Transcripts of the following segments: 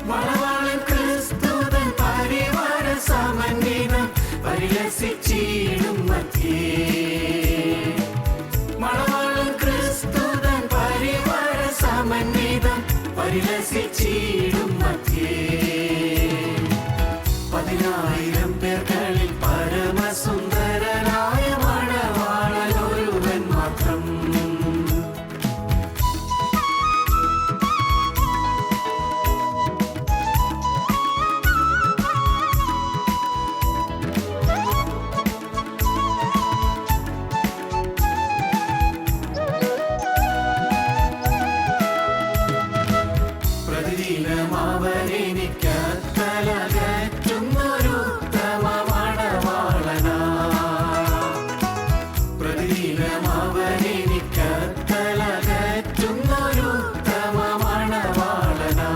മണവാളൻ ക്രിസ്തുതൻ പരിവാര സമന്വിതം പരിലസിച്ചിടും മധ്യേ. മണവാളൻ ക്രിസ്തുതൻ പരിവാര സമന്വിതം പരിലസിച്ചിടും മധ്യേ. 10,000 പേർകളിൽ പരമസുന്ദരനായ മണവാളൻ ഒരുവൻ മാത്രം. പ്രതിദിനം അവനെനിക്കലകറ്റുന്നൊരു ഉത്തമ മണവാളനാ. പ്രതിദിനം അവനെനിക്കലകറ്റുന്നൊരു ഉത്തമ മണവാളനാ.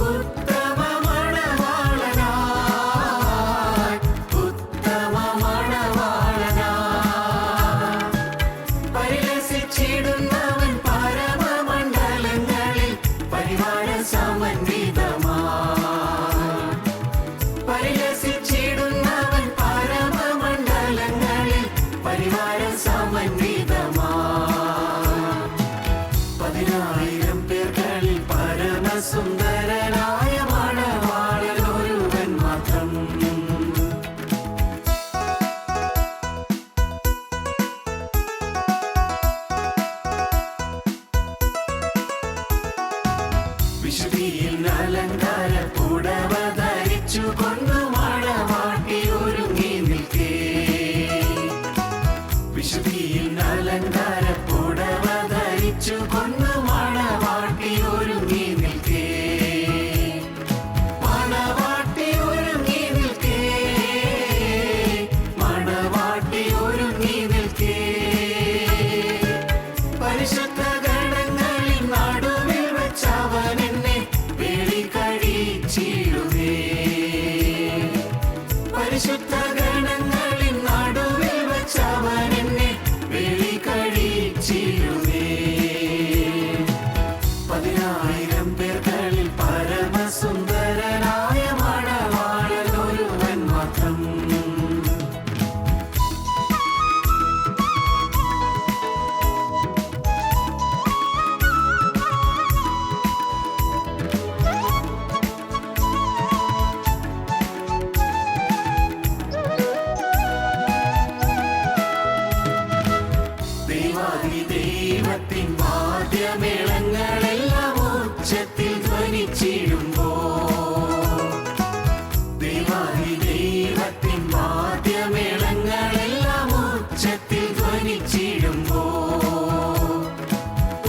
ഉത്തമ മണവാളനായി ഉത്തമ മണവാളനായി പരിലസിച്ചിടുന്നവൻ പരമമണ്ഡലങ്ങളിൽ പരിവാര സമന്വിതമായി. പരിലസിച്ചിടുന്നവൻ പരമമണ്ഡലങ്ങളിൽ പരിവാര സമന്വിതമായി. 10,000 പേർകളിൽ പരമസുന്ദരനായ മണവാളൻ ഒരുവൻ മാത്രം. വിശുദ്ധിയിൽ അലങ്കാര പുടവ ധരിച്ചുകൊണ്ടു മണവാട്ടി ഒരുങ്ങി നിൽക്കേ. വിശുദ്ധിയിൽ അലങ്കാര പുടവ ധരിച്ചുകൊണ്ടു മണവാട്ടി ഒരുങ്ങി നിൽക്കേ. മണവാട്ടി ഒരുങ്ങി നിൽക്കേ. മണവാട്ടി ഒരുങ്ങി നിൽക്കേ. പരിശുദ്ധ ഗണങ്ങളിൽ നടുവിൽ വെച്ചവൻ എന്നെ വേളി കഴിച്ചിടുമേ. പരിശുദ്ധ ഗണങ്ങളിൽ നടുവിൽ വെച്ചവൻ എന്നെ വേളി കഴിച്ചിടുമേ. 10,000 പേർകളിൽ പരമസുന്ദരനായ മണവാളൻ ഒരുവൻ മാത്രം. ദൈവത്തിൻ വാദ്യമേളങ്ങളെല്ലാം ഉച്ചത്തിൽ ധ്വനിച്ചിടുമ്പോ. ദൈവത്തിൻ വാദ്യമേളങ്ങളെല്ലാം ഉച്ചത്തിൽ ധ്വനിച്ചിടുമ്പോ.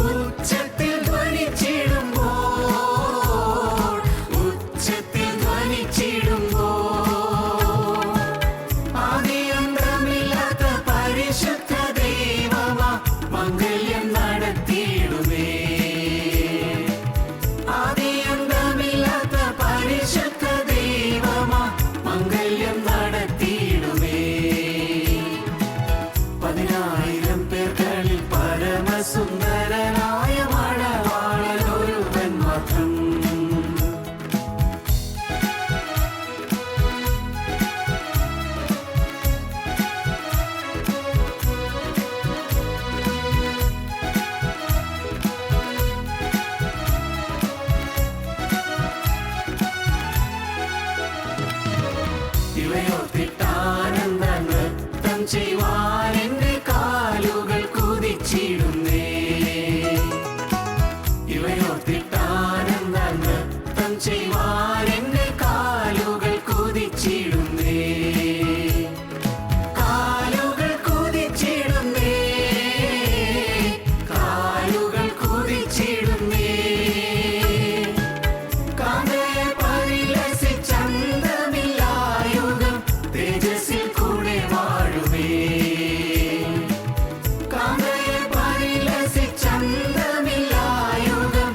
ഉച്ചത്തിൽ ധ്വനിച്ചിടുമ്പോ. ഉച്ചത്തിൽ ധ്വനിച്ചിടുമ്പോ. ആദിയന്തമില്ലാത്ത പരിശുദ്ധ ദൈവമാ മംഗല്യം നടത്തിയിടുമേ. ആദിയന്തമില്ലാത്ത പരിശുദ്ധ ദൈവമാ മംഗല്യം നടത്തിയിടുമേ. 10,000 പേർകളിൽ പരമസുന്ദരനായ മണവാളൻ ഒരുവൻ മാത്രം. ഇവയോർത്തിട്ടാനന്ദ നൃത്തം ചെയ്യുവാൻ എന്റെ കാലുകൾ കുതിച്ചിടുന്നേ. ഇവയോർത്തിട്ടാനന്ദ നൃത്തം ചെയ്യുവാൻ എന്റെ കാലുകൾ കുതിച്ചിടുന്നേ. കാലുകൾ കുതിച്ചിടുന്നേ. കാലുകൾ കുതിച്ചിടുന്നേ. കാന്തയെ പരിലസിച്ചന്തമില്ലായുഗം തേജസ്സിൽ കൂടെ വാഴുമേ. കാന്തയെ പരിലസിച്ചന്തമില്ലായുഗം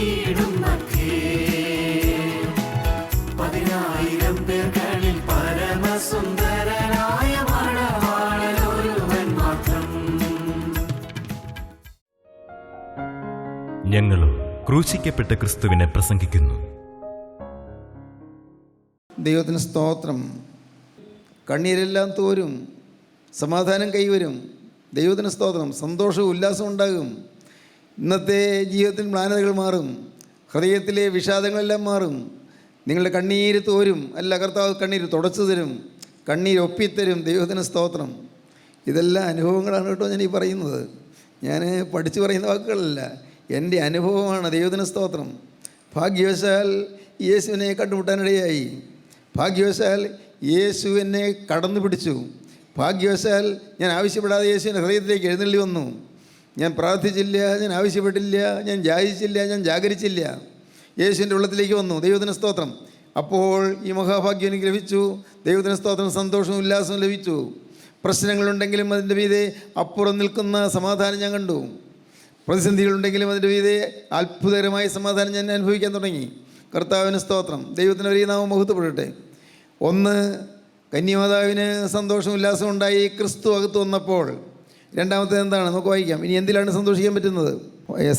വീടും മധ്യേ 10,000 പേർകളിൽ പരമസുന്ദരനായ മണവാളനൊരുവൻ മാത്രം. ഞങ്ങളും ക്രൂശിക്കപ്പെട്ട ക്രിസ്തുവിനെ പ്രസംഗിക്കുന്നു. ദൈവത്തിന് സ്തോത്രം. കണ്ണീരെല്ലാം തോരും, സമാധാനം കൈവരും. ദൈവത്തിന് സ്തോത്രം. സന്തോഷവും ഉല്ലാസവും ഉണ്ടാകും. ഇന്നത്തെ ജീവിതത്തിൽ മ്ലാനതകൾ മാറും, ഹൃദയത്തിലെ വിഷാദങ്ങളെല്ലാം മാറും. നിങ്ങളുടെ കണ്ണീര് തോരും. അല്ല, കർത്താവ് കണ്ണീര് തുടച്ചു തരും, കണ്ണീര് ഒപ്പിത്തരും. ദൈവത്തിന് സ്തോത്രം. ഇതെല്ലാം അനുഭവങ്ങളാണ് കേട്ടോ ഞാൻ ഈ പറയുന്നത്. ഞാൻ പഠിച്ചു പറയുന്ന വാക്കുകളല്ല, എൻ്റെ അനുഭവമാണ്. ദൈവത്തിന് സ്തോത്രം. ഭാഗ്യവശാൽ യേശുവിനെ കണ്ടുമുട്ടാനിടയായി. ഭാഗ്യവശാൽ യേശു എന്നെ കടന്നു പിടിച്ചു. ഭാഗ്യവശാൽ ഞാൻ ആവശ്യപ്പെടാതെ യേശുവിൻ്റെ ഹൃദയത്തിലേക്ക് എഴുന്നള്ളി വന്നു. ഞാൻ പ്രാർത്ഥിച്ചില്ല, ഞാൻ ആവശ്യപ്പെട്ടില്ല, ഞാൻ യാചിച്ചില്ല, ഞാൻ ജാഗരിച്ചില്ല. യേശുവിൻ്റെ ഉള്ളത്തിലേക്ക് വന്നു. ദൈവത്തിന് സ്തോത്രം. അപ്പോൾ ഈ മഹാഭാഗ്യം എനിക്ക് ലഭിച്ചു. ദൈവത്തിന് സ്തോത്രം. സന്തോഷവും ഉല്ലാസവും ലഭിച്ചു. പ്രശ്നങ്ങളുണ്ടെങ്കിലും അതിൻ്റെ മീതെ അപ്പുറം നിൽക്കുന്ന സമാധാനം ഞാൻ കണ്ടു. പ്രതിസന്ധികളുണ്ടെങ്കിലും അതിൻ്റെ മീതെ അത്ഭുതകരമായ സമാധാനം ഞാൻ അനുഭവിക്കാൻ തുടങ്ങി. കർത്താവിന് സ്തോത്രം. ദൈവത്തിന് വലിയ നാമം മഹത്വപ്പെടട്ടെ. ഒന്ന്, കന്യമാതാവിന് സന്തോഷവും ഉല്ലാസവും ഉണ്ടായി ക്രിസ്തു അകത്ത് വന്നപ്പോൾ. രണ്ടാമത്തേത് എന്താണ്? നമുക്ക് വായിക്കാം. ഇനി എന്തിലാണ് സന്തോഷിക്കാൻ പറ്റുന്നത്?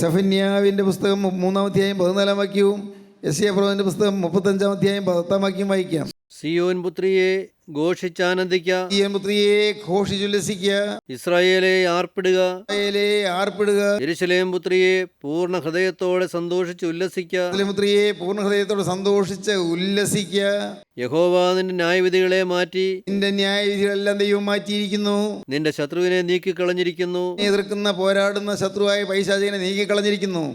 സെഫന്യാവിൻ്റെ പുസ്തകം 3-ാം അധ്യായം 14-ാം വാക്യവും യെശയ്യാപ്രവചനത്തിൻ്റെ പുസ്തകം 35-ാം അധ്യായം 10-ാം വാക്യം വായിക്കാം. സിയോൻ പുത്രിയെ ഘോഷിച്ചാനന്ദിക്ക, സിയോൻ പുത്രിയെ ഘോഷിച്ചുല്ലസിക്കുക, ഇസ്രായേലെ ആർപ്പിടുക, ഇസ്രായേലേ ആർപ്പിടുക, യെരൂശലേം പുത്രിയെ പൂർണ്ണ ഹൃദയത്തോടെ സന്തോഷിച്ച് ഉല്ലസിക്ക, യെരൂശലേം പുത്രിയെ പൂർണ്ണ ഹൃദയത്തോടെ സന്തോഷിച്ച് ഉല്ലസിക്കുക. യഹോവ നിന്റെ ന്യായവിധികളെ മാറ്റി, നിന്റെ ന്യായവിധികളെല്ലാം ദൈവം മാറ്റിയിരിക്കുന്നു. നിന്റെ ശത്രുവിനെ നീക്കിക്കളഞ്ഞിരിക്കുന്നു. എതിർക്കുന്ന പോരാടുന്ന ശത്രുവായ പൈശാചിനെ നീക്കിക്കളഞ്ഞിരിക്കുന്നു.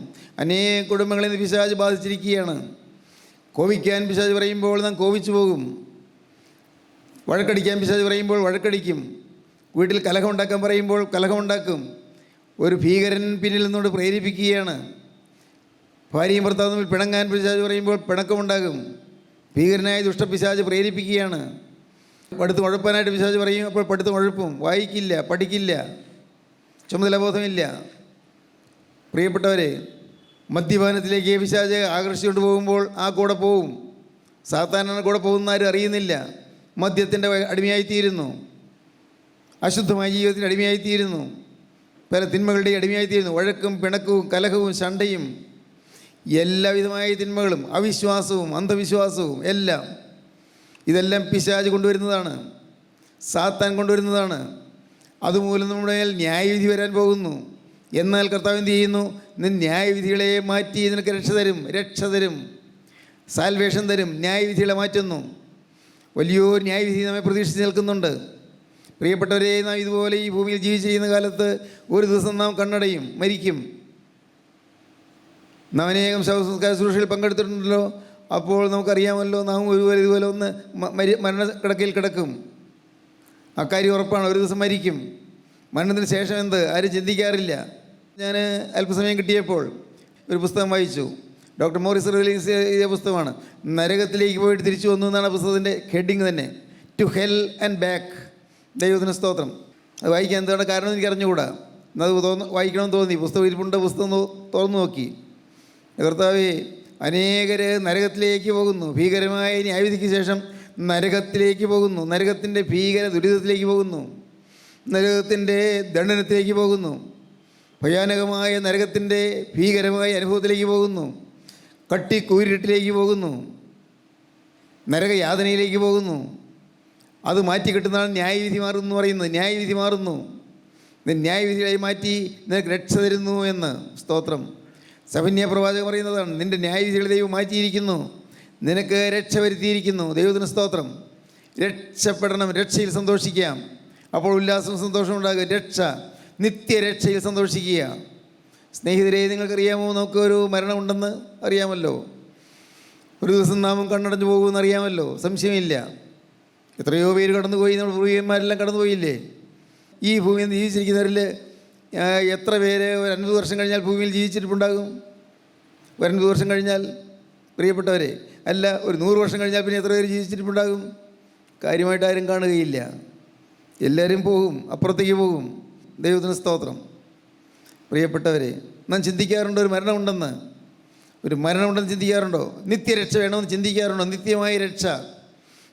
അനേക കുടുംബങ്ങളിൽ നിന്ന് പിശാച് ബാധിച്ചിരിക്കുകയാണ്. കോപിക്കാൻ പിശാച് പറയുമ്പോൾ നാം കോപിച്ചു പോകും. വഴക്കടിക്കാൻ പിശാച് പറയുമ്പോൾ വഴക്കടിക്കും. വീട്ടിൽ കലഹം ഉണ്ടാക്കാൻ പറയുമ്പോൾ കലഹം ഉണ്ടാക്കും. ഒരു ഭീകരൻ പിന്നിൽ നിന്നുകൊണ്ട് പ്രേരിപ്പിക്കുകയാണ്. ഭാര്യയും ഭർത്താവും തമ്മിൽ പിണങ്ങാൻ പിശാച് പറയുമ്പോൾ പിണക്കമുണ്ടാകും. ഭീകരനായ ദുഷ്ടപിശാച് പ്രേരിപ്പിക്കുകയാണ്. പടുത്ത് ഉഴപ്പാനായിട്ട് പിശാച് പറയും, അപ്പോൾ പടുത്ത് ഉഴപ്പും. വായിക്കില്ല, പഠിക്കില്ല, ചുമതലാബോധമില്ല. പ്രിയപ്പെട്ടവരെ, മദ്യപാനത്തിലേക്ക് പിശാച് ആകർഷിച്ചുകൊണ്ട് പോകുമ്പോൾ ആ കൂടെ പോവും. സാത്താനാണ് കൂടെ പോകുന്ന ആരും അറിയുന്നില്ല. മദ്യത്തിൻ്റെ അടിമയായിത്തീരുന്നു. അശുദ്ധമായ ജീവിതത്തിൻ്റെ അടിമയായിത്തീരുന്നു. പല തിന്മകളുടെയും അടിമയായിത്തീരുന്നു. വഴക്കും പിണക്കവും കലഹവും ശണ്ടയും എല്ലാവിധമായ തിന്മകളും അവിശ്വാസവും അന്ധവിശ്വാസവും എല്ലാം ഇതെല്ലാം പിശാച് കൊണ്ടുവരുന്നതാണ്, സാത്താൻ കൊണ്ടുവരുന്നതാണ്. അതുമൂലം നമ്മുടെ മേൽ ന്യായവിധി വരാൻ പോകുന്നു. എന്നാൽ കർത്താവ് എന്ത് ചെയ്യുന്നു? ന്യായവിധികളെ മാറ്റി നിനക്ക് രക്ഷ തരും, സാൽവേഷൻ തരും. ന്യായവിധികളെ മാറ്റുന്നു. വലിയൊരു ന്യായവിധി നമ്മെ പ്രതീക്ഷിച്ച് നിൽക്കുന്നുണ്ട്. പ്രിയപ്പെട്ടവരെ, നാം ഇതുപോലെ ഈ ഭൂമിയിൽ ജീവിച്ചിരിക്കുന്ന കാലത്ത് ഒരു ദിവസം നാം കണ്ണടയും, മരിക്കും. നാം അനേകം ശവസംസ്കാര ശുശ്രൂഷയിൽ പങ്കെടുത്തിട്ടുണ്ടല്ലോ. അപ്പോൾ നമുക്കറിയാമല്ലോ, നാം ഇതുപോലെ ഒന്ന് മരണക്കിടക്കയിൽ കിടക്കും. അക്കാര്യം ഉറപ്പാണ്. ഒരു ദിവസം മരിക്കും. മരണത്തിന് ശേഷം എന്ത് ആരും ചിന്തിക്കാറില്ല. ഞാൻ അല്പസമയം കിട്ടിയപ്പോൾ ഒരു പുസ്തകം വായിച്ചു. ഡോക്ടർ മോറിസ് റിലീസ് ചെയ്ത പുസ്തകമാണ്. നരകത്തിലേക്ക് പോയിട്ട് തിരിച്ചു വന്നു എന്നാണ് പുസ്തകത്തിൻ്റെ ഹെഡിങ് തന്നെ. To hell and back. ദൈവത്തിന് സ്തോത്രം. അത് വായിക്കാൻ എന്താണ് കാരണം എനിക്ക് അറിഞ്ഞുകൂടാ. അത് വായിക്കണമെന്ന് തോന്നി. പുസ്തകം ഇരിപ്പുണ്ട്. പുസ്തകം തുറന്നു നോക്കി. കർത്താവേ, അനേകർ നരകത്തിലേക്ക് പോകുന്നു. ഭീകരമായ ന്യായവിധിക്ക് ശേഷം നരകത്തിലേക്ക് പോകുന്നു. നരകത്തിൻ്റെ ഭീകര ദുരിതത്തിലേക്ക് പോകുന്നു. നരകത്തിൻ്റെ ദണ്ഡനത്തിലേക്ക് പോകുന്നു. ഭയാനകമായ നരകത്തിൻ്റെ ഭീകരമായ അനുഭവത്തിലേക്ക് പോകുന്നു. കട്ടിക്കൂരിട്ടിലേക്ക് പോകുന്നു. നരകയാതനയിലേക്ക് പോകുന്നു. അത് മാറ്റിക്കിട്ടുന്നതാണ് ന്യായവിധി മാറുന്നു പറയുന്നത്. ന്യായവിധി മാറുന്നു. ന്യായവിധികളായി മാറ്റി നിനക്ക് രക്ഷ തരുന്നു എന്ന്. സ്തോത്രം. സെഫന്യാ പ്രവാചകൻ പറയുന്നതാണ്, നിൻ്റെ ന്യായവിധികളെ ദൈവം മാറ്റിയിരിക്കുന്നു, നിനക്ക് രക്ഷ വരുത്തിയിരിക്കുന്നു. ദൈവത്തിന് സ്തോത്രം. രക്ഷപ്പെടണം, രക്ഷയിൽ സന്തോഷിക്കാം. അപ്പോൾ ഉല്ലാസവും സന്തോഷവും ഉണ്ടാകുക. രക്ഷ, നിത്യരക്ഷയിൽ സന്തോഷിക്കുക. സ്നേഹിതരെ, നിങ്ങൾക്കറിയാമോ, നമുക്കൊരു മരണമുണ്ടെന്ന് അറിയാമല്ലോ. ഒരു ദിവസം നാമും കണ്ണടഞ്ഞു പോകുമെന്ന് അറിയാമല്ലോ, സംശയമില്ല. എത്രയോ പേര് കടന്നുപോയി. നമ്മൾ പൂർവികന്മാരെല്ലാം കടന്നുപോയില്ലേ? ഈ ഭൂമിയിൽ ജീവിച്ചിരിക്കുന്നവരിൽ എത്ര പേര് ഒരു 50 വർഷം കഴിഞ്ഞാൽ ഭൂമിയിൽ ജീവിച്ചിട്ടുണ്ടാകും? ഒരു 50 വർഷം കഴിഞ്ഞാൽ, പ്രിയപ്പെട്ടവരെ, അല്ല, ഒരു 100 വർഷം കഴിഞ്ഞാൽ പിന്നെ എത്ര പേര് ജീവിച്ചിട്ടുണ്ടാകും? കാര്യമായിട്ട് ആരും കാണുകയില്ല. എല്ലാവരും പോകും, അപ്പുറത്തേക്ക് പോകും. ദൈവത്തിന് സ്തോത്രം. പ്രിയപ്പെട്ടവരെ, നാം ചിന്തിക്കാറുണ്ട് ഒരു മരണമുണ്ടെന്ന്. ഒരു മരണമുണ്ടെന്ന് ചിന്തിക്കാറുണ്ടോ? നിത്യരക്ഷ വേണമെന്ന് ചിന്തിക്കാറുണ്ടോ? നിത്യമായ രക്ഷ,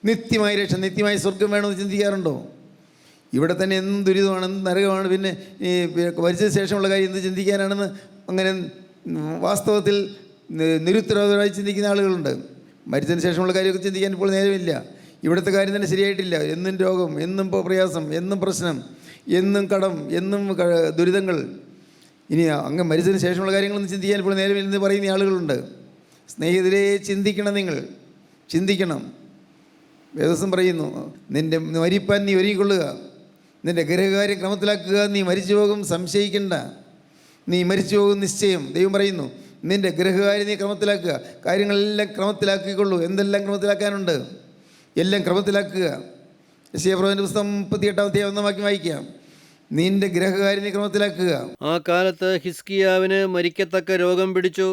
നിത്യമായ സ്വർഗം വേണമെന്ന് ചിന്തിക്കാറുണ്ടോ? ഇവിടെ തന്നെ എന്ത് ദുരിതമാണ്, എന്ത് നരകമാണ്, പിന്നെ ഈ മരിച്ചതിന് ശേഷമുള്ള കാര്യം എന്ത് ചിന്തിക്കാനാണെന്ന് അങ്ങനെ വാസ്തവത്തിൽ നിരുത്തരവാദമായി ചിന്തിക്കുന്ന ആളുകളുണ്ട്. മരിച്ചതിന് ശേഷമുള്ള കാര്യമൊക്കെ ചിന്തിക്കാൻ ഇപ്പോൾ നേരമില്ല. ഇവിടുത്തെ കാര്യം തന്നെ ശരിയായിട്ടില്ല. എന്നും രോഗം, എന്നും പ്രയാസം, എന്നും പ്രശ്നം, എന്നും കടം, എന്നും ദുരിതങ്ങൾ. ഇനി അങ്ങ് മരിച്ചതിന് ശേഷമുള്ള കാര്യങ്ങളൊന്നും ചിന്തിക്കാൻ ഇപ്പോൾ നേരമില്ലെന്ന് പറയുന്ന ആളുകളുണ്ട്. സ്നേഹിതരെ, ചിന്തിക്കണം, നിങ്ങൾ ചിന്തിക്കണം. വേദോസം പറയുന്നു, നിൻ്റെ മരിപ്പാൻ നീ ഒരുങ്ങിക്കൊള്ളുക, നിൻ്റെ ഗൃഹകാര്യം ക്രമത്തിലാക്കുക, നീ മരിച്ചു പോകും, സംശയിക്കണ്ട, നീ മരിച്ചു പോകും നിശ്ചയം. ദൈവം പറയുന്നു, നിൻ്റെ ഗൃഹകാര്യം നീ ക്രമത്തിലാക്കുക. കാര്യങ്ങളെല്ലാം ക്രമത്തിലാക്കിക്കൊള്ളൂ. എന്തെല്ലാം ക്രമത്തിലാക്കാനുണ്ട്? എല്ലാം ക്രമത്തിലാക്കുക. യെശയ്യാപ്രവചന പുസ്തകം 38-ാം വാക്യം വായിക്കാം. നിൻ്റെ ഗൃഹകാര്യം നീ ക്രമത്തിലാക്കുക. ആ കാലത്ത് ഹിസ്കിയാവിന് മരിക്കത്തക്ക രോഗം പിടിച്ചു.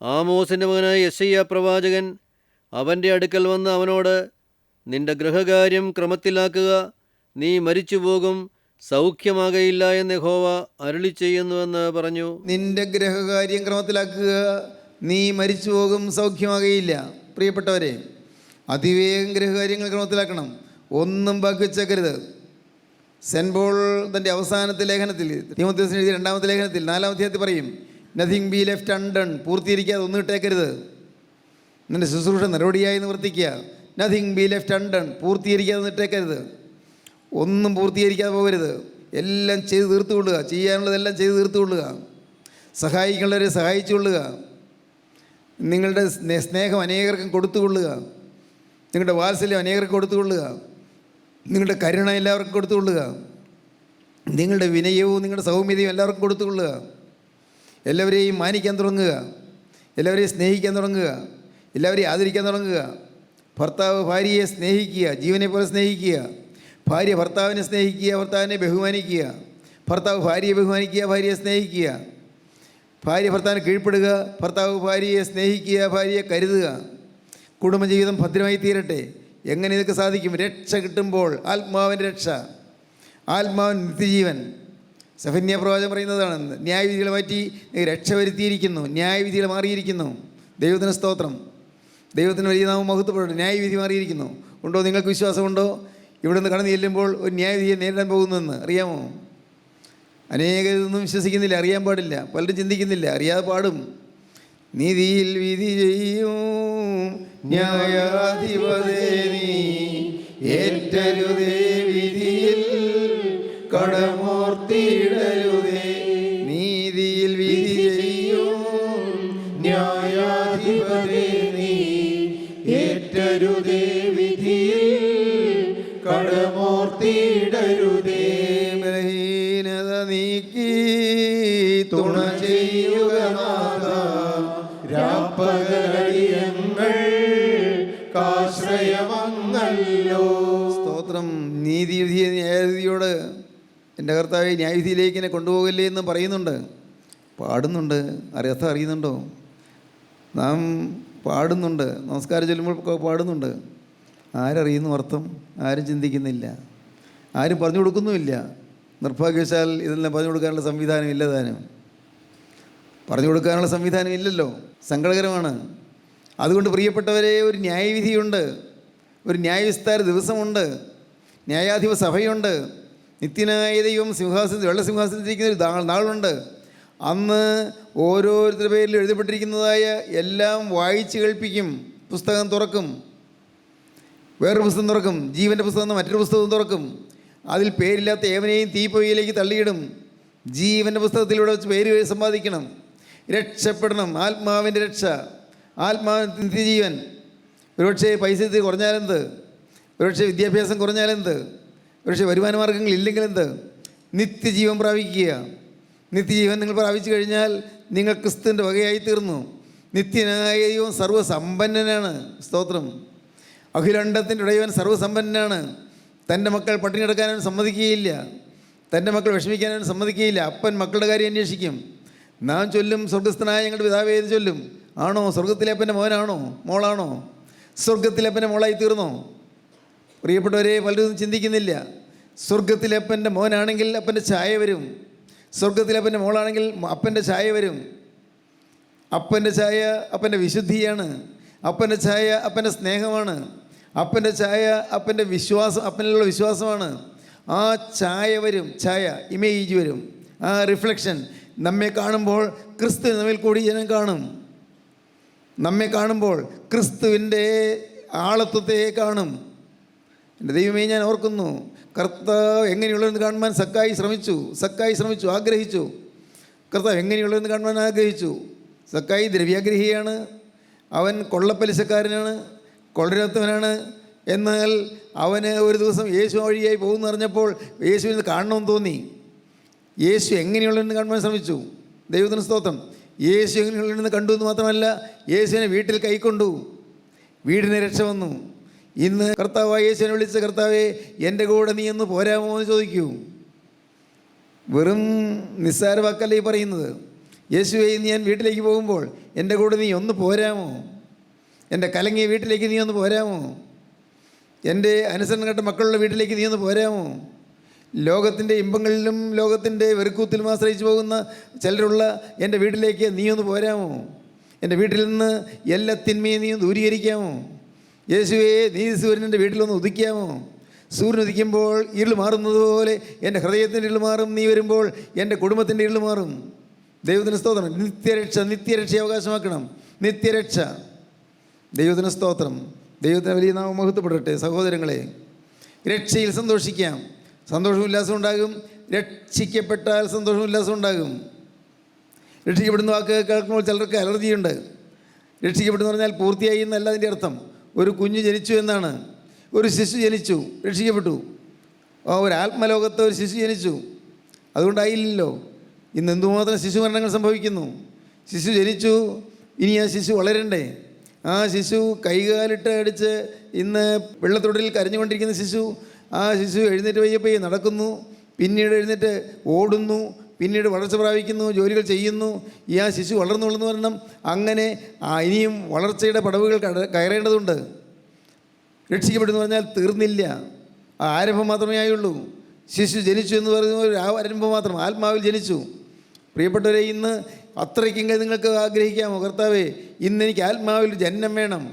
ആമോസിൻ്റെ മകനായ യെശയ്യാ പ്രവാചകൻ അവൻ്റെ അടുക്കൽ വന്ന് അവനോട്, നിന്റെ ഗൃഹകാര്യം ക്രമത്തിലാക്കുക, നീ മരിച്ചു പോകും, സൗഖ്യമാകയില്ല എന്ന് യഹോവ അരുളി ചെയ്യുന്നുവെന്ന് പറഞ്ഞു. നിന്റെ ഗൃഹകാര്യം ക്രമത്തിലാക്കുക, നീ മരിച്ചു പോകും, സൗഖ്യമാകയില്ല. പ്രിയപ്പെട്ടവരെ, അതിവേഗം ഗൃഹകാര്യങ്ങൾ ക്രമത്തിലാക്കണം. ഒന്നും ബാക്കി വെച്ചേക്കരുത്. സെൻറ്റ് പോൾ തൻ്റെ അവസാനത്തെ ലേഖനത്തിൽ, തീമോഥെയോസിന് എഴുതിയ 2-ാമത്തെ ലേഖനത്തിൽ 4-ാം അധ്യായത്തിൽ പറയും, നത്തിങ് ബി ലെഫ്റ്റ് അൺഡൺ. പൂർത്തീകരിക്കാതെ ഒന്നും ഇട്ടേക്കരുത്. നിൻ്റെ ശുശ്രൂഷ നടപടിയായി നിവർത്തിക്കുക. Nothing be left undone. പൂർത്തീകരിക്കാതെ ഇട്ടേക്കരുത്. ഒന്നും പൂർത്തീകരിക്കാതെ പോകരുത്. എല്ലാം ചെയ്ത് തീർത്തുകൊള്ളുക. ചെയ്യാനുള്ളതെല്ലാം ചെയ്ത് തീർത്തുകൊള്ളുക. സഹായിക്കേണ്ടവരെ സഹായിച്ചുകൊള്ളുക. നിങ്ങളുടെ സ്നേഹം അനേകർക്കും കൊടുത്തുകൊള്ളുക. നിങ്ങളുടെ വാത്സല്യം അനേകർക്ക് കൊടുത്തുകൊള്ളുക. നിങ്ങളുടെ കരുണ എല്ലാവർക്കും കൊടുത്തുകൊള്ളുക. നിങ്ങളുടെ വിനയവും നിങ്ങളുടെ സൗമ്യതയും എല്ലാവർക്കും കൊടുത്തുകൊള്ളുക. എല്ലാവരെയും മാനിക്കാൻ തുടങ്ങുക. എല്ലാവരെയും സ്നേഹിക്കാൻ തുടങ്ങുക. എല്ലാവരെയും ആദരിക്കാൻ തുടങ്ങുക. ഭർത്താവ് ഭാര്യയെ സ്നേഹിക്കുക, ജീവനെ പോലെ സ്നേഹിക്കുക. ഭാര്യ ഭർത്താവിനെ സ്നേഹിക്കുക, ഭർത്താവിനെ ബഹുമാനിക്കുക. ഭർത്താവ് ഭാര്യയെ ബഹുമാനിക്കുക, ഭാര്യയെ സ്നേഹിക്കുക. ഭാര്യ ഭർത്താവിനെ കീഴ്പ്പെടുക, ഭർത്താവ് ഭാര്യയെ സ്നേഹിക്കുക, ഭാര്യയെ കരുതുക. കുടുംബജീവിതം ഭദ്രമായി തീരട്ടെ. എങ്ങനെ ഇതൊക്കെ സാധിക്കും? രക്ഷ കിട്ടുമ്പോൾ. ആത്മാവിൻ്റെ രക്ഷ, ആത്മാവിൻ നിത്യജീവൻ. സെഫന്യാ പ്രവാചകൻ പറയുന്നതാണ്, ന്യായവിധികളെ മാറ്റി രക്ഷ വരുത്തിയിരിക്കുന്നു, ന്യായവിധികൾ മാറിയിരിക്കുന്നു. ദൈവത്തിന് സ്തോത്രം. ദൈവത്തിന് വലിയ നാമം മഹത്വപ്പെടും. ന്യായവിധി മാറിയിരിക്കുന്നു. ഉണ്ടോ? നിങ്ങൾക്ക് വിശ്വാസമുണ്ടോ? ഇവിടെ നിന്ന് കടന്നു ചെല്ലുമ്പോൾ ഒരു ന്യായവിധിയെ നേരിടാൻ പോകുന്നതെന്ന് അറിയാമോ? അനേകരൊന്നും വിശ്വസിക്കുന്നില്ല, അറിയാൻ പാടില്ല. പലരും ചിന്തിക്കുന്നില്ല, അറിയാതെ പാടും. നീതിയിൽ വിധി ചെയ്യും ന്യായാധിപതേ, നീ ഏറ്റരുതേ, വിധിയിൽ കടമോർത്തിയിടരുതേ. നീതിയിൽ വിധി ചെയ്യും ന്യായാധിപതേ, നീ ഏറ്റരുതേ, വിധിയിൽ കടമോർത്തിയിടരുതേ. ബലഹീനത നീക്കി തുണ ചെയ്യുക നാഥ, രാപ്പകലടിയങ്ങൾക്കാശ്രയമങ്ങല്ലോ. സ്തോത്രം. ന്യായവിധിയോട് എൻ്റെ കർത്താവെ ന്യായവിധിയിലേക്ക് എന്നെ കൊണ്ടുപോകല്ലേ എന്ന് പറയുന്നുണ്ട്, പാടുന്നുണ്ട്. അർത്ഥം അറിയുന്നുണ്ടോ? നാം പാടുന്നുണ്ട്, നമസ്കാരം ചൊല്ലുമ്പോൾ പാടുന്നുണ്ട്. ആരറിയുന്നു അർത്ഥം? ആരും ചിന്തിക്കുന്നില്ല, ആരും പറഞ്ഞു കൊടുക്കുന്നുമില്ല. നിർഭാഗ്യവശാൽ ഇതെല്ലാം പറഞ്ഞു കൊടുക്കാനുള്ള സംവിധാനം ഇല്ല. താനും പറഞ്ഞു കൊടുക്കാനുള്ള സംവിധാനം ഇല്ലല്ലോ. സങ്കടകരമാണ്. അതുകൊണ്ട് പ്രിയപ്പെട്ടവരെ, ഒരു ന്യായവിധിയുണ്ട്, ഒരു ന്യായവിസ്താര ദിവസമുണ്ട്, ന്യായാധിപ സഭയുണ്ട്. നിത്യനായ ദൈവം സിംഹാസനത്തിൽ, വെള്ള സിംഹാസനത്തിലിരിക്കുന്ന ഒരു നാളുണ്ട്. അന്ന് ഓരോരുത്തരുടെ പേരിൽ എഴുതപ്പെട്ടിരിക്കുന്നതായ എല്ലാം വായിച്ച് കേൾപ്പിക്കും. പുസ്തകം തുറക്കും, വേറൊരു പുസ്തകം തുറക്കും, ജീവൻ്റെ പുസ്തകം എന്ന മറ്റൊരു പുസ്തകം തുറക്കും. അതിൽ പേരില്ലാത്ത ഏവനെയും തീപ്പൊയ്യിലേക്ക് തള്ളിയിടും. ജീവൻ്റെ പുസ്തകത്തിലൂടെ വെച്ച് പേര് സമ്പാദിക്കണം, രക്ഷപ്പെടണം. ആത്മാവിൻ്റെ രക്ഷ, ആത്മാവിൻ്റെ നിത്യജീവൻ. ഒരുപക്ഷെ പൈസ കുറഞ്ഞാലെന്ത്, ഒരുപക്ഷെ വിദ്യാഭ്യാസം കുറഞ്ഞാലെന്ത്, ഒരുപക്ഷെ വരുമാന മാർഗ്ഗങ്ങൾ ഇല്ലെങ്കിലെന്ത്, നിത്യജീവൻ പ്രാപിക്കുക. നിത്യജീവൻ നിങ്ങൾ പ്രാപിച്ചു കഴിഞ്ഞാൽ നിങ്ങൾ ക്രിസ്തുവിൻ്റെ വകയായി തീർന്നു. നിത്യനായ ദൈവം സർവ്വസമ്പന്നനാണ്. സ്തോത്രം. അഖിലണ്ഡത്തിൻ്റെ ഉടയവൻ സർവ്വസമ്പന്നനാണ്. തൻ്റെ മക്കൾ പട്ടിണി കിടക്കാനും സമ്മതിക്കുകയില്ല, തൻ്റെ മക്കൾ വിഷമിക്കാനും സമ്മതിക്കുകയില്ല. അപ്പൻ മക്കളുടെ കാര്യം അന്വേഷിക്കും. നാം ചൊല്ലും, സ്വർഗസ്ഥനായ ഞങ്ങളുടെ പിതാവേ എന്ന് ചൊല്ലും. ആണോ? സ്വർഗത്തിലെ അപ്പൻ്റെ മോനാണോ, മോളാണോ? സ്വർഗത്തിലെ അപ്പൻ്റെ മോളായി തീർന്നോ? പ്രിയപ്പെട്ടവരെ, പലരും ചിന്തിക്കുന്നില്ല. സ്വർഗത്തിലെ അപ്പൻ്റെ മോനാണെങ്കിൽ അപ്പൻ്റെ ഛായ വരും, സ്വർഗത്തിലെ അപ്പൻ്റെ മോളാണെങ്കിൽ അപ്പൻ്റെ ഛായ വരും. അപ്പൻ്റെ ഛായ അപ്പൻ്റെ വിശുദ്ധിയാണ്. അപ്പൻ്റെ ഛായ അപ്പൻ്റെ സ്നേഹമാണ്. അപ്പൻ്റെ ഛായ അപ്പൻ്റെ വിശ്വാസം, അപ്പനിലുള്ള വിശ്വാസമാണ്. ആ ഛായ വരും, ഛായ ഇമേജ് വരും, ആ റിഫ്ലക്ഷൻ. നമ്മെ കാണുമ്പോൾ ക്രിസ്തു നമ്മിൽ കൂടി ജനം കാണും. നമ്മെ കാണുമ്പോൾ ക്രിസ്തുവിൻ്റെ ആളത്വത്തെ കാണും. എൻ്റെ ദൈവമേ, ഞാൻ ഓർക്കുന്നു, കർത്താവ് എങ്ങനെയുള്ളതെന്ന് കാണുവാൻ സക്കായി ശ്രമിച്ചു, ആഗ്രഹിച്ചു. കർത്താവ് എങ്ങനെയുള്ളതെന്ന് കാണുവാൻ ആഗ്രഹിച്ചു. സക്കായി ദ്രവ്യാഗ്രഹിയാണ്, അവൻ കൊള്ളപ്പലിശക്കാരനാണ്, കൊള്ളരുത്തവനാണ്. എന്നാൽ അവന് ഒരു ദിവസം യേശു വഴിയായി പോകുമെന്ന് അറിഞ്ഞപ്പോൾ യേശുവിനെ കാണണമെന്ന് തോന്നി. യേശു എങ്ങനെയുള്ളതെന്ന് കാണുവാൻ ശ്രമിച്ചു. ദൈവത്തിന് സ്തോത്രം. യേശു എങ്ങനെയുള്ളതെന്ന് കണ്ടു എന്ന് മാത്രമല്ല, യേശുവിനെ വീട്ടിൽ കൈക്കൊണ്ടു, വീടിന് രക്ഷ വന്നു. ഇന്ന് കർത്താവ് യേശുവിനെ വിളിച്ച്, കർത്താവേ എൻ്റെ കൂടെ നീ ഒന്ന് പോരാമോ എന്ന് ചോദിക്കൂ. വെറും നിസ്സാര വാക്കല്ല ഈ പറയുന്നത്. യേശുവേ, ഇന്ന് ഞാൻ വീട്ടിലേക്ക് പോകുമ്പോൾ എൻ്റെ കൂടെ നീ ഒന്ന് പോരാമോ? എൻ്റെ കലങ്ങിയ വീട്ടിലേക്ക് നീ ഒന്ന് പോരാമോ? എൻ്റെ അനുസരണം കേട്ട മക്കളുടെ വീട്ടിലേക്ക് നീ ഒന്ന് പോരാമോ? ലോകത്തിൻ്റെ ഇമ്പങ്ങളിലും ലോകത്തിൻ്റെ വെറുക്കൂത്തിലും ആശ്രയിച്ചു പോകുന്ന ചിലരുള്ള എൻ്റെ വീട്ടിലേക്ക് നീ ഒന്ന് പോരാമോ? എൻ്റെ വീട്ടിൽ നിന്ന് എല്ലാ തിന്മയും നീ ഒന്ന് ദൂരീകരിക്കാമോ? യേശുവേ, നീ സൂര്യൻ്റെ വീട്ടിലൊന്ന് ഉദിക്കാമോ? സൂര്യൻ ഉദിക്കുമ്പോൾ ഇരുൾ മാറുന്നത് പോലെ എൻ്റെ ഹൃദയത്തിൻ്റെ ഇരുൾ മാറും. നീ വരുമ്പോൾ എൻ്റെ കുടുംബത്തിൻ്റെ ഇരുൾ മാറും. ദൈവത്തിന് സ്തോത്രം. നിത്യരക്ഷ അവകാശമാക്കണം. നിത്യരക്ഷ. ദൈവത്തിന് സ്തോത്രം. ദൈവത്തിന് വലിയ നാമം മഹത്വപ്പെടട്ടെ. സഹോദരങ്ങളെ, രക്ഷയിൽ സന്തോഷിക്കാം. സന്തോഷവും ഉല്ലാസം ഉണ്ടാകും. രക്ഷിക്കപ്പെട്ടാൽ സന്തോഷവും ഉല്ലാസം ഉണ്ടാകും. രക്ഷിക്കപ്പെടുന്ന വാക്ക് കേൾക്കുമ്പോൾ ചിലർക്ക് അലർജിയുണ്ട്. രക്ഷിക്കപ്പെടുന്നു പറഞ്ഞാൽ പൂർത്തിയായി എന്നല്ല അതിൻ്റെ അർത്ഥം. ഒരു കുഞ്ഞ് ജനിച്ചു എന്നാണ്. ഒരു ശിശു ജനിച്ചു, രക്ഷിക്കപ്പെട്ടു. ഒരു ആത്മലോകത്ത് ഒരു ശിശു ജനിച്ചു, അതുകൊണ്ടായില്ലല്ലോ. ഇന്ന് എന്തുമാത്രം ശിശു മരണങ്ങൾ സംഭവിക്കുന്നു. ശിശു ജനിച്ചു, ഇനി ആ ശിശു വളരണ്ടേ? ആ ശിശു കൈകാലിട്ട് അടിച്ച് ഇന്ന് വെള്ളത്തൊടിൽ കരഞ്ഞുകൊണ്ടിരിക്കുന്ന ശിശു, ആ ശിശു എഴുന്നേറ്റ് വയ്യപ്പോയി നടക്കുന്നു, പിന്നീട് എഴുന്നേറ്റ് ഓടുന്നു, പിന്നീട് വളർച്ച പ്രാപിക്കുന്നു, ജോലികൾ ചെയ്യുന്നു. ഈ ആ ശിശു വളർന്നു വരണം. അങ്ങനെ ഇനിയും വളർച്ചയുടെ പടവുകൾ കയറേണ്ടതുണ്ട്. രക്ഷിക്കപ്പെടുന്നു പറഞ്ഞാൽ തീർന്നില്ല, ആരംഭം മാത്രമേ ആയുള്ളൂ. ശിശു ജനിച്ചു എന്ന് പറയുന്ന ഒരു ആരംഭം മാത്രം. ആത്മാവിൽ ജനിച്ചു. പ്രിയപ്പെട്ടവരെ, ഇന്ന് അത്രയ്ക്കെങ്കിൽ നിങ്ങൾക്ക് ആഗ്രഹിക്കാമോ? കർത്താവേ, ഇന്നെനിക്ക് ആത്മാവിൽ ജന്മം വേണം.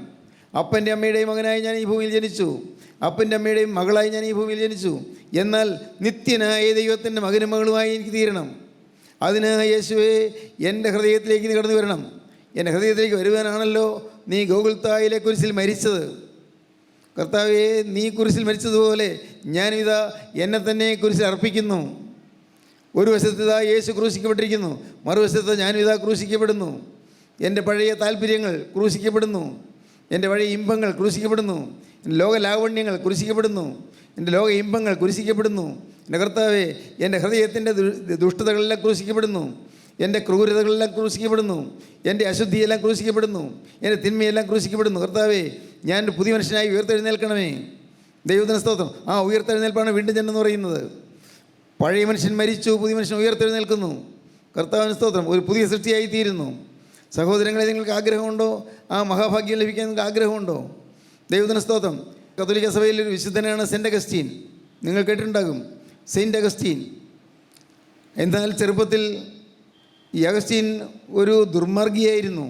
അപ്പൻ്റെ അമ്മയുടെയും മകനായി ഞാൻ ഈ ഭൂമിയിൽ ജനിച്ചു, അപ്പൻ്റെ അമ്മയുടെയും മകളായി ഞാൻ ഈ ഭൂമിയിൽ ജനിച്ചു. എന്നാൽ നിത്യനായ ദൈവത്തിൻ്റെ മകനും മകളുമായി എനിക്ക് തീരണം. അതിന് യേശുവേ, എൻ്റെ ഹൃദയത്തിലേക്ക് നീ കടന്നു വരണം. എൻ്റെ ഹൃദയത്തിലേക്ക് വരുവാനാണല്ലോ നീ ഗോകുൽത്തായിലെ കുരിശിൽ മരിച്ചത്. കർത്താവേ, നീ കുരിശിൽ മരിച്ചതുപോലെ ഞാനിതാ എന്നെ തന്നെ കുരിശിൽ അർപ്പിക്കുന്നു. ഒരു വശത്ത് ഇതാ യേശു ക്രൂശിക്കപ്പെട്ടിരിക്കുന്നു, മറുവശത്ത് ഞാനിതാ ക്രൂശിക്കപ്പെടുന്നു. എൻ്റെ പഴയ താല്പര്യങ്ങൾ ക്രൂശിക്കപ്പെടുന്നു, എൻ്റെ പഴയ ഇമ്പങ്ങൾ ക്രൂശിക്കപ്പെടുന്നു, എൻ്റെ ലോക ലാവണ്യങ്ങൾ ക്രൂശിക്കപ്പെടുന്നു, എൻ്റെ ലോക ഇമ്പങ്ങൾ ക്രൂശിക്കപ്പെടുന്നു. എൻ്റെ കർത്താവേ, എൻ്റെ ഹൃദയത്തിൻ്റെ ദുഷ്ടതകളെല്ലാം ക്രൂശിക്കപ്പെടുന്നു, എൻ്റെ ക്രൂരതകളെല്ലാം ക്രൂശിക്കപ്പെടുന്നു, എൻ്റെ അശുദ്ധിയെല്ലാം ക്രൂശിക്കപ്പെടുന്നു, എൻ്റെ തിന്മയെല്ലാം ക്രൂശിക്കപ്പെടുന്നു. കർത്താവേ, ഞാൻ പുതിയ മനുഷ്യനായി ഉയർത്തെഴുന്നേൽക്കണമേ. ദൈവത്തിന് സ്തോത്രം. ആ ഉയർത്തെഴുന്നേൽപ്പാണ് വീണ്ടും ജന്മം എന്ന് പറയുന്നത്. പഴയ മനുഷ്യൻ മരിച്ചു, പുതിയ മനുഷ്യൻ ഉയർത്തെഴുന്നേൽക്കുന്നു. കർത്താവിന് സ്തോത്രം. ഒരു പുതിയ സൃഷ്ടിയായി തീരുന്നു. സഹോദരങ്ങളെ, നിങ്ങൾക്ക് ആഗ്രഹമുണ്ടോ? ആ മഹാഭാഗ്യം ലഭിക്കാൻ നിങ്ങൾക്ക് ആഗ്രഹമുണ്ടോ? ദൈവത്തിന് സ്തോത്രം. കത്തോലിക്ക സഭയിൽ ഒരു വിശുദ്ധനാണ് സെൻറ്റ് അഗസ്റ്റീൻ. നിങ്ങൾ കേട്ടിട്ടുണ്ടാകും, സെയിൻറ്റ് അഗസ്റ്റീൻ. എന്നാൽ ചെറുപ്പത്തിൽ ഈ അഗസ്റ്റീൻ ഒരു ദുർമാർഗിയായിരുന്നു.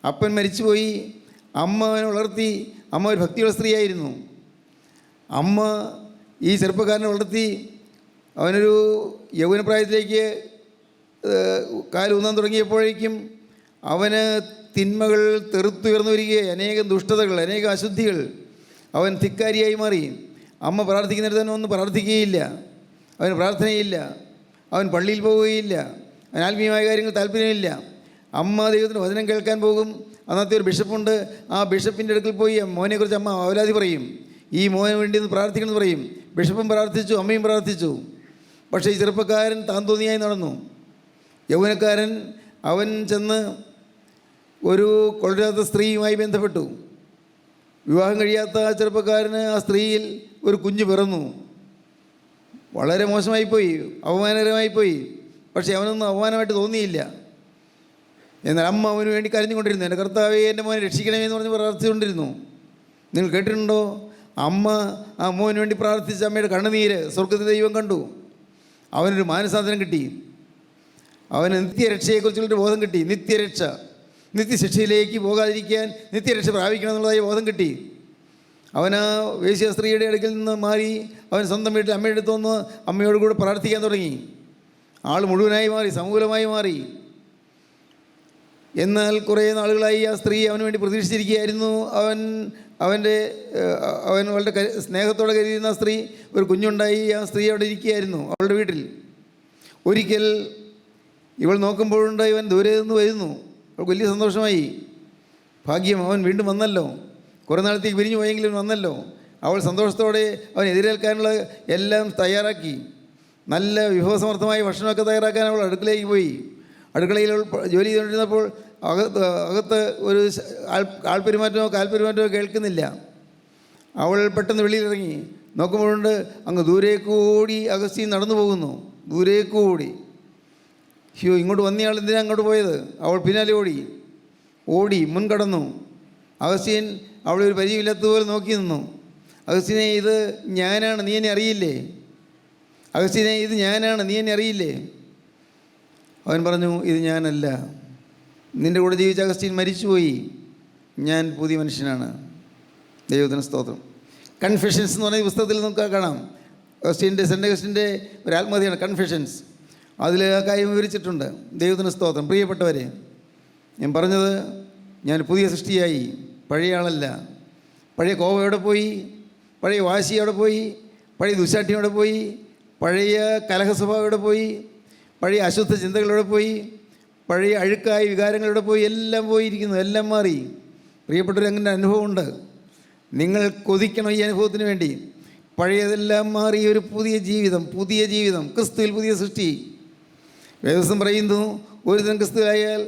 അപ്പൻ മരിച്ചുപോയി, അമ്മ അവനെ വളർത്തി. അമ്മ ഒരു ഭക്തിയുള്ള സ്ത്രീയായിരുന്നു. അമ്മ ഈ ചെറുപ്പക്കാരനെ വളർത്തി. അവനൊരു യൗവനപ്രായത്തിലേക്ക് കാലൂന്നാൻ തുടങ്ങിയപ്പോഴേക്കും അവന് തിന്മകൾ തെറുത്തുയർന്നു വരികയായി. അനേകം ദുഷ്ടതകൾ, അനേകം അശുദ്ധികൾ. അവൻ ധിക്കാരിയായി മാറി. അമ്മ പ്രാർത്ഥിക്കുന്നിടത്ത് തന്നെ ഒന്നും പ്രാർത്ഥിക്കുകയില്ല, അവന് പ്രാർത്ഥനയില്ല, അവൻ പള്ളിയിൽ പോവുകയില്ല, അവൻ ആത്മീയമായ കാര്യങ്ങൾ താല്പര്യമില്ല. അമ്മ ദൈവത്തിൻ്റെ വചനം കേൾക്കാൻ പോകും. അന്നത്തെ ഒരു ബിഷപ്പുണ്ട്. ആ ബിഷപ്പിൻ്റെ അടുക്കൽ പോയി മോനെക്കുറിച്ച് അമ്മ അവലാതി പറയും. ഈ മോന് വേണ്ടി ഒന്ന് പ്രാർത്ഥിക്കണമെന്ന് പറയും. ബിഷപ്പും പ്രാർത്ഥിച്ചു, അമ്മയും പ്രാർത്ഥിച്ചു. പക്ഷേ ഈ ചെറുപ്പക്കാരൻ താൻ തോന്നിയായി നടന്നു. യൗവനക്കാരൻ അവൻ ചെന്ന് ഒരു കൊള്ളരാത്ത സ്ത്രീയുമായി ബന്ധപ്പെട്ടു. വിവാഹം കഴിയാത്ത ആ ചെറുപ്പക്കാരന് ആ സ്ത്രീയിൽ ഒരു കുഞ്ഞ് പിറന്നു. വളരെ മോശമായിപ്പോയി, അവമാനകരമായിപ്പോയി. പക്ഷേ അവനൊന്നും അവമാനമായിട്ട് തോന്നിയില്ല. എന്നാൽ അമ്മ അവന് വേണ്ടി കരഞ്ഞുകൊണ്ടിരുന്നു. എൻ്റെ കർത്താവേ, എൻ്റെ മോനെ രക്ഷിക്കണമേ എന്ന് പറഞ്ഞ് പ്രാർത്ഥിച്ചുകൊണ്ടിരുന്നു. നിങ്ങൾ കേട്ടിട്ടുണ്ടോ? അമ്മ ആ മോന് വേണ്ടി പ്രാർത്ഥിച്ച അമ്മയുടെ കണ്ണുനീര് സ്വർഗ്ഗത്തിൽ ദൈവം കണ്ടു. അവനൊരു മാനസാന്തരം കിട്ടി. അവന് നിത്യരക്ഷയെക്കുറിച്ചുള്ളൊരു ബോധം കിട്ടി. നിത്യരക്ഷ. നിത്യശിക്ഷയിലേക്ക് പോകാതിരിക്കാൻ നിത്യരക്ഷ പ്രാപിക്കണം എന്നുള്ളതായി ബോധം കിട്ടി. അവൻ ആ വേശ്യ സ്ത്രീയുടെ അടുക്കൽ നിന്ന് മാറി അവൻ സ്വന്തം വീട്ടിൽ അമ്മയുടെ അടുത്ത് വന്ന് അമ്മയോട് കൂടെ പ്രാർത്ഥിക്കാൻ തുടങ്ങി. ആൾ മുഴുവനായി മാറി, സമൂലമായി മാറി. എന്നാൽ കുറേ നാളുകളായി ആ സ്ത്രീ അവന് വേണ്ടി പ്രതീക്ഷിച്ചിരിക്കുകയായിരുന്നു. അവൻ വളരെ സ്നേഹത്തോടെ കരുതിയിരുന്ന ആ സ്ത്രീ, ഒരു കുഞ്ഞുണ്ടായി. ആ സ്ത്രീ അവിടെ ഇരിക്കുകയായിരുന്നു അവളുടെ വീട്ടിൽ. ഒരിക്കൽ ഇവൾ നോക്കുമ്പോഴുണ്ട് ഇവൻ ദൂരെ നിന്ന് വരുന്നു. അവൾക്ക് വലിയ സന്തോഷമായി. ഭാഗ്യം, അവൻ വീണ്ടും വന്നല്ലോ. കുറേ നാളത്തേക്ക് പിരിഞ്ഞു പോയെങ്കിലും വന്നല്ലോ. അവൾ സന്തോഷത്തോടെ അവൻ എതിരേൽക്കാനുള്ള എല്ലാം തയ്യാറാക്കി. നല്ല വിഭവസമർത്ഥമായ ഭക്ഷണമൊക്കെ തയ്യാറാക്കാൻ അവൾ അടുക്കളയിലേക്ക് പോയി. അടുക്കളയിൽ അവൾ ജോലി ചെയ്തുകൊണ്ടിരുന്നപ്പോൾ അകത്ത് ഒരു ആൾപ്പെരുമാറ്റമോ കാൽപ്പെരുമാറ്റമോ കേൾക്കുന്നില്ല. അവൾ പെട്ടെന്ന് വെളിയിലിറങ്ങി നോക്കുമ്പോഴുണ്ട് അങ്ങ് ദൂരേക്കൂടി അഗസ്ത്യൻ നടന്നു പോകുന്നു. ദൂരേക്കൂടി. ഇങ്ങോട്ട് വന്നയാൾ എന്തിനാണ് അങ്ങോട്ട് പോയത്? അവൾ പിന്നാലെ ഓടി മുൻകടന്നു. അഗസ്ത്യൻ അവളെ ഒരു പരിചയമില്ലാത്തതുപോലെ നോക്കി നിന്നു. അഗസ്ത്യനെ, ഇത് ഞാനാണ്, നീ എന്നെ അറിയില്ലേ? അഗസ്ത്യനെ, ഇത് ഞാനാണ്, നീ എന്നെ അറിയില്ലേ? അവൻ പറഞ്ഞു, ഇത് ഞാനല്ല. നിൻ്റെ കൂടെ ജീവിച്ച അഗസ്ത്യൻ മരിച്ചുപോയി. ഞാൻ പുതിയ മനുഷ്യനാണ്. ദൈവത്തിന് സ്തോത്രം. കൺഫെഷൻസ് എന്ന് പറയുന്ന പുസ്തകത്തിൽ നമുക്ക് കാണാം. സെൻ്റ് അഗസ്റ്റിൻ്റെ ഒരു ആത്മകഥയാണ് കൺഫെഷൻസ്. അതിൽ ആ കാര്യം വിവരിച്ചിട്ടുണ്ട്. ദൈവത്തിന് സ്തോത്രം. പ്രിയപ്പെട്ടവരെ, ഞാൻ പറഞ്ഞത്, ഞാൻ പുതിയ സൃഷ്ടിയായി. പഴയ ആളല്ല. പഴയ കോപം എവിടെ പോയി? പഴയ വാശി എവിടെ പോയി? പഴയ ദുശാഠ്യം എവിടെ പോയി? പഴയ കലഹസ്വഭാവം എവിടെ പോയി? പഴയ അശുദ്ധ ചിന്തകളെവിടെ പോയി? പഴയ അഴുക്കായ വികാരങ്ങളെവിടെ പോയി? എല്ലാം പോയിരിക്കുന്നു, എല്ലാം മാറി. പ്രിയപ്പെട്ടവർ, അങ്ങനെ അനുഭവമുണ്ട്. നിങ്ങൾ കൊതിക്കണം ഈ അനുഭവത്തിന് വേണ്ടി. പഴയതെല്ലാം മാറി ഒരു പുതിയ ജീവിതം, ക്രിസ്തുവിൽ പുതിയ സൃഷ്ടി. വേദപുസ്തകം പറയുന്നു, ഒരുത്തൻ ക്രിസ്തുവായാൽ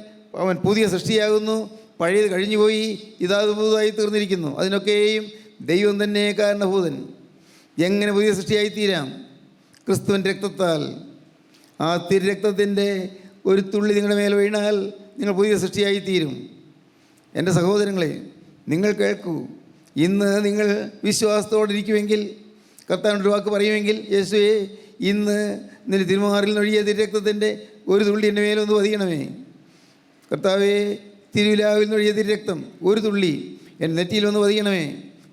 അവൻ പുതിയ സൃഷ്ടിയാകുന്നു. പഴയത് കഴിഞ്ഞുപോയി, ഇതാത് പുതുതായി തീർന്നിരിക്കുന്നു. അതിനൊക്കെയും ദൈവം തന്നെ കാരണഭൂതൻ. എങ്ങനെ പുതിയ സൃഷ്ടിയായിത്തീരാം? ക്രിസ്തുവിൻ്റെ രക്തത്താൽ. ആ തിരുരക്തത്തിൻ്റെ ഒരു തുള്ളി നിങ്ങളുടെ മേൽ വീണാൽ നിങ്ങൾ പുതിയ സൃഷ്ടിയായിത്തീരും. എൻ്റെ സഹോദരങ്ങളെ, നിങ്ങൾ കേൾക്കൂ. ഇന്ന് നിങ്ങൾ വിശ്വാസത്തോടിരിക്കുമെങ്കിൽ, കർത്താവിൻ്റെ വാക്ക് പറയുമെങ്കിൽ, യേശുവേ, ഇന്ന് നിന്റെ തിരുമാറിൽ നിന്നൊഴിയ തിരുരക്തത്തിൻ്റെ ഒരു തുള്ളി എൻ്റെ മേലൊന്ന് പതിയണമേ. കർത്താവേ, തിരുവിലാവിൽ നിന്നൊഴിയ തിരുരക്തം ഒരു തുള്ളി എൻ്റെ നെറ്റിയിലൊന്ന് പതിയണമേ.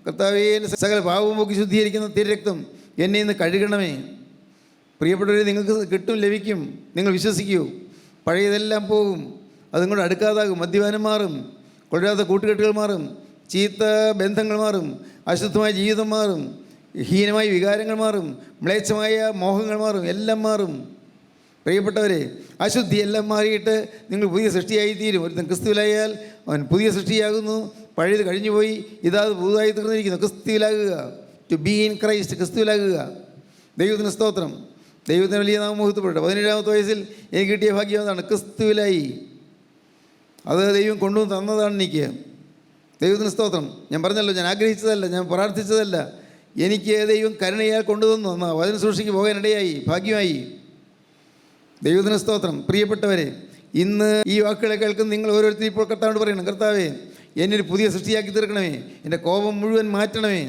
കർത്താവേ, എൻ്റെ സകല പാവവും പോക്കി ശുദ്ധീകരിക്കുന്ന തിരുരക്തം എന്നെ ഇന്ന് കഴുകണമേ. പ്രിയപ്പെട്ടവരെ, നിങ്ങൾക്ക് കിട്ടും, ലഭിക്കും. നിങ്ങൾ വിശ്വസിക്കൂ. പഴയതെല്ലാം പോകും. അതും അടുക്കാതാകും. മദ്യപാനം മാറും, കൊള്ളരാത്ത കൂട്ടുകെട്ടുകൾ മാറും, ചീത്ത ബന്ധങ്ങൾ മാറും, അശുദ്ധമായ ജീവിതം മാറും, ഹീനമായ വികാരങ്ങൾ മാറും, മ്ലേച്ഛമായ മോഹങ്ങൾ മാറും, എല്ലാം മാറും. പ്രിയപ്പെട്ടവരെ, അശുദ്ധി എല്ലാം മാറിയിട്ട് നിങ്ങൾ പുതിയ സൃഷ്ടിയായിത്തീരും. ഒരുത്തൻ ക്രിസ്തുവിലായാൽ അവൻ പുതിയ സൃഷ്ടിയാകുന്നു. പഴയത് കഴിഞ്ഞുപോയി, ഇതാത് പുതുതായി തീർന്നിരിക്കുന്നു. ക്രിസ്തുവിലാകുക. ടു ബി ഇൻ ക്രൈസ്റ്റ്, ക്രിസ്തുവിലാകുക. ദൈവത്തിന് സ്തോത്രം. ദൈവത്തിന് വലിയ നാമം മുഹൂർത്തപ്പെട്ടു. 17-ാമത്തെ വയസ്സിൽ എനിക്ക് കിട്ടിയ ഭാഗ്യം അതാണ്, ക്രിസ്തുവിലായി. അത് ദൈവം കൊണ്ടുവന്ന് തന്നതാണ് എനിക്ക്. ദൈവത്തിന് സ്തോത്രം. ഞാൻ പറഞ്ഞല്ലോ, ഞാൻ ആഗ്രഹിച്ചതല്ല, ഞാൻ പ്രാർത്ഥിച്ചതല്ല. എനിക്ക് ദൈവം കരുണയാൽ കൊണ്ടുവന്നു തന്ന വചന സൂക്ഷിക്ക് പോകാനിടയായി, ഭാഗ്യമായി. ദൈവത്തിന് സ്തോത്രം. പ്രിയപ്പെട്ടവരെ, ഇന്ന് ഈ വാക്കുകളെ കേൾക്കുന്ന നിങ്ങൾ ഓരോരുത്തരും ഇപ്പോൾ കർത്താവിനോട് പറയണം, കർത്താവേ, എന്നൊരു പുതിയ സൃഷ്ടിയാക്കി തീർക്കണമേ. എൻ്റെ കോപം മുഴുവൻ മാറ്റണമേ.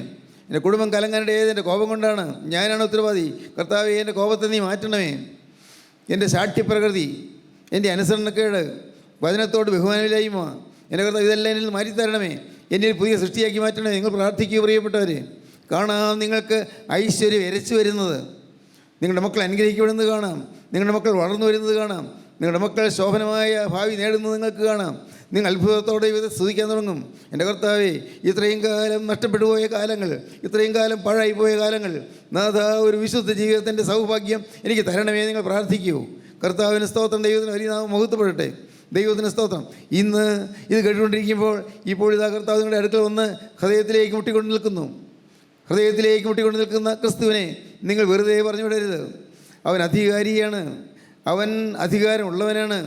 എൻ്റെ കുടുംബം കലങ്ങാനിടയത് എൻ്റെ കോപം കൊണ്ടാണ്. ഞാനാണ് ഉത്തരവാദി. കർത്താവേ, എൻ്റെ കോപത്തെ നീ മാറ്റണമേ. എൻ്റെ സാഠ്യപ്രകൃതി, എൻ്റെ അനുസരണക്കേട്, വചനത്തോട് ബഹുമാനമില്ലായ്മ, എൻ്റെ കർത്താവ്, ഇതെല്ലാം എന്നിൽ നിന്ന് മാറ്റിത്തരണമേ. എന്നെ ഒരു പുതിയ സൃഷ്ടിയാക്കി മാറ്റണമേ. നിങ്ങൾ പ്രാർത്ഥിക്കുക പ്രിയപ്പെട്ടവർ. കാണാം, നിങ്ങൾക്ക് ഐശ്വര്യം ഇരച്ചു വരുന്നത്. നിങ്ങളുടെ മക്കൾ അനുഗ്രഹിക്കപ്പെടുന്നത് കാണാം. നിങ്ങളുടെ മക്കൾ വളർന്നു വരുന്നത് കാണാം. നിങ്ങളുടെ മക്കൾ ശോഭനമായ ഭാവി നേടുന്നത് നിങ്ങൾക്ക് കാണാം. നിങ്ങൾ അത്ഭുതത്തോടെ ഇവരെ സ്തുതിക്കാൻ തുടങ്ങും. എൻ്റെ കർത്താവേ, ഇത്രയും കാലം നഷ്ടപ്പെട്ടു പോയ കാലങ്ങൾ, ഇത്രയും കാലം പാഴായിപ്പോയ കാലങ്ങൾ, നാഥ, ഒരു വിശുദ്ധ ജീവിതത്തിൻ്റെ സൗഭാഗ്യം എനിക്ക് തരണമേ. നിങ്ങൾ പ്രാർത്ഥിക്കൂ. കർത്താവിന് സ്തോത്രം. ദൈവത്തിന് വലിയ നാമം മഹത്വപ്പെടട്ടെ. ദൈവത്തിന് സ്തോത്രം. ഇന്ന് ഇത് കേട്ടുകൊണ്ടിരിക്കുമ്പോൾ ഇപ്പോൾ ഇതാ കർത്താവ് നിങ്ങളുടെ അടുക്കൽ വന്ന് ഹൃദയത്തിലേക്ക് മുട്ടിക്കൊണ്ട് നിൽക്കുന്ന ക്രിസ്തുവിനെ നിങ്ങൾ വെറുതെ പറഞ്ഞു വിടരുത്. അവൻ അധികാരിയാണ്. അവൻ അധികാരമുള്ളവനാണ്.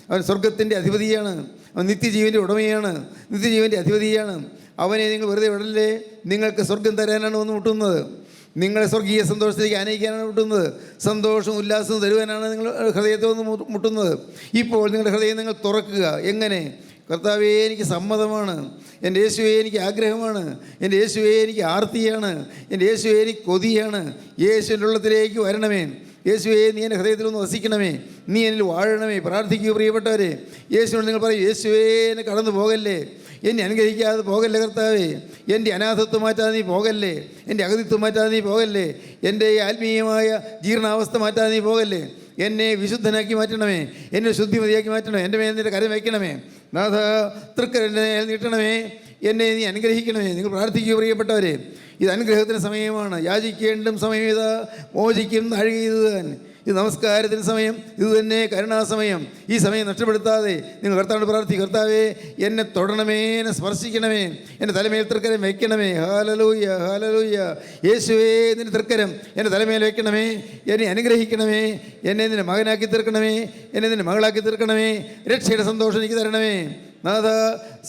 അവൻ സ്വർഗത്തിൻ്റെ അധിപതിയാണ്. അവൻ നിത്യജീവൻ്റെ ഉടമയാണ്, നിത്യജീവൻ്റെ അധിപതിയാണ്. അവനെ നിങ്ങൾ വെറുതെ വിടല്ലേ. നിങ്ങൾക്ക് സ്വർഗം തരാനാണ് വന്ന് മുട്ടുന്നത്. നിങ്ങളെ സ്വർഗീയ സന്തോഷത്തിലേക്ക് ആനയിക്കാനാണ് മുട്ടുന്നത്. സന്തോഷവും ഉല്ലാസവും തരുവാനാണ് നിങ്ങൾ ഹൃദയത്തെ വന്ന് മുട്ടുന്നത്. ഇപ്പോൾ നിങ്ങളുടെ ഹൃദയം നിങ്ങൾ തുറക്കുക. എങ്ങനെ? കർത്താവേ, എനിക്ക് സമ്മതമാണ്. എൻ്റെ യേശുവേ, എനിക്ക് ആഗ്രഹമാണ്. എൻ്റെ യേശുവേ, എനിക്ക് ആർത്തിയാണ്. എൻ്റെ യേശുവേ, എനിക്ക് കൊതിയാണ്. യേശുവിൻ്റെ ഉള്ളത്തിലേക്ക് വരണമേ. യേശുവേ നീ എൻ്റെ ഹൃദയത്തിലൊന്ന് വസിക്കണമേ, നീ എന്നിൽ വാഴണമേ. പ്രാർത്ഥിക്കൂ പ്രിയപ്പെട്ടവരെ. യേശുവിനോട് നിങ്ങൾ പറയും, യേശുവേ എന്നെ കടന്നു പോകല്ലേ, എന്നെ അനുഗ്രഹിക്കാതെ പോകല്ലേ കർത്താവേ, എൻ്റെ അനാഥത്വം മാറ്റാതെ നീ പോകല്ലേ, എൻ്റെ അഗതിത്വം മാറ്റാതെ നീ പോകല്ലേ, എൻ്റെ ആത്മീയമായ ജീർണാവസ്ഥ മാറ്റാതെ നീ പോകല്ലേ, എന്നെ വിശുദ്ധനാക്കി മാറ്റണമേ, എന്നെ ശുദ്ധിമതിയാക്കി മാറ്റണമേ, എൻ്റെ മേൽ നിൻ്റെ കരം വയ്ക്കണമേ, നാഥ തൃക്കരൻ്റെ നീട്ടണമേ, എന്നെ നീ അനുഗ്രഹിക്കണമേ. നിങ്ങൾ പ്രാർത്ഥിക്കൂ പ്രിയപ്പെട്ടവരെ. ഇത് അനുഗ്രഹത്തിന് സമയമാണ്. യാചിക്കേണ്ടും സമയം ഇതാ, മോചിക്കും നാഴിക ഇത് തന്നെ. ഇത് നമസ്കാരത്തിന് സമയം, ഇത് തന്നെ കരുണാസമയം. ഈ സമയം നഷ്ടപ്പെടുത്താതെ നിങ്ങൾ കർത്താവിനോട് പ്രാർത്ഥിക്കും, കർത്താവേ എന്നെ തൊടണമേ, എന്നെ സ്പർശിക്കണമേ, എൻ്റെ തലമേൽ തൃക്കരം വയ്ക്കണമേ. Hallelujah hallelujah. യേശുവേ നിൻ്റെ തൃക്കരം എൻ്റെ തലമേൽ വയ്ക്കണമേ, എന്നെ അനുഗ്രഹിക്കണമേ, എന്നെ നിൻ്റെ മകനാക്കി തീർക്കണമേ, എന്നെ നിൻ്റെ മകളാക്കി തീർക്കണമേ. രക്ഷയുടെ സന്തോഷം എനിക്ക് തരണമേ നാഥ,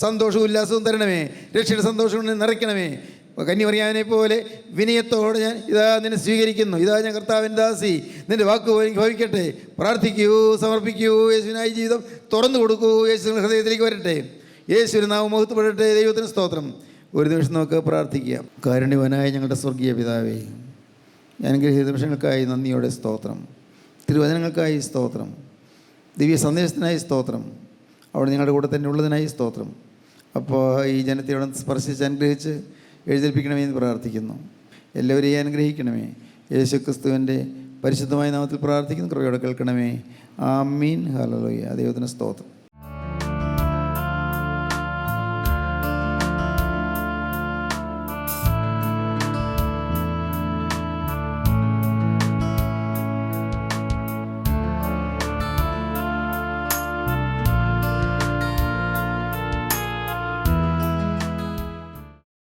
സന്തോഷവും ഉല്ലാസവും തരണമേ, രക്ഷയുടെ സന്തോഷം കൊണ്ട് നിറയ്ക്കണമേ. കന്യമറിയാനെ പോലെ വിനയത്തോടെ ഞാൻ ഇതാ നിന്നെ സ്വീകരിക്കുന്നു. ഇതാ ഞാൻ കർത്താവിൻ്റെ ദാസി, നിൻ്റെ വാക്ക് എനിക്ക് ഭവിക്കട്ടെ. പ്രാർത്ഥിക്കൂ, സമർപ്പിക്കൂ, യേശുവിനായി ജീവിതം തുറന്നു കൊടുക്കൂ. യേശുവിൻ്റെ ഹൃദയത്തിലേക്ക് വരട്ടെ. യേശുവിൻ്റെ നാമം മഹത്വപ്പെടട്ടെ. ദൈവത്തിന് സ്തോത്രം. ഒരു നിമിഷം നമുക്ക് പ്രാർത്ഥിക്കാം. കാരുണ്യവാനായ ഞങ്ങളുടെ സ്വർഗീയ പിതാവേ, അനുഗ്രഹീത നിമിഷങ്ങൾക്കായി നന്ദിയോടെ സ്തോത്രം. തിരുവചനങ്ങൾക്കായി സ്തോത്രം. ദിവ്യ സന്ദേശത്തിനായി സ്തോത്രം. അവിടെ നിങ്ങളുടെ കൂടെ തന്നെ ഉള്ളതിനായി സ്തോത്രം. അപ്പോൾ ഈ ജനത്തെ സ്പർശിച്ച് അനുഗ്രഹിച്ച് എഴുന്നേൽപ്പിക്കണമേ എന്ന് പ്രാർത്ഥിക്കുന്നു. എല്ലാവരെയും അനുഗ്രഹിക്കണമേ. യേശു ക്രിസ്തുവിൻ്റെ പരിശുദ്ധമായ നാമത്തിൽ പ്രാർത്ഥിക്കുന്നു. കൃപയോടെ കേൾക്കണമേ. ആമീൻ. ഹല്ലേലൂയ. ദൈവത്തിന് സ്തോത്രം.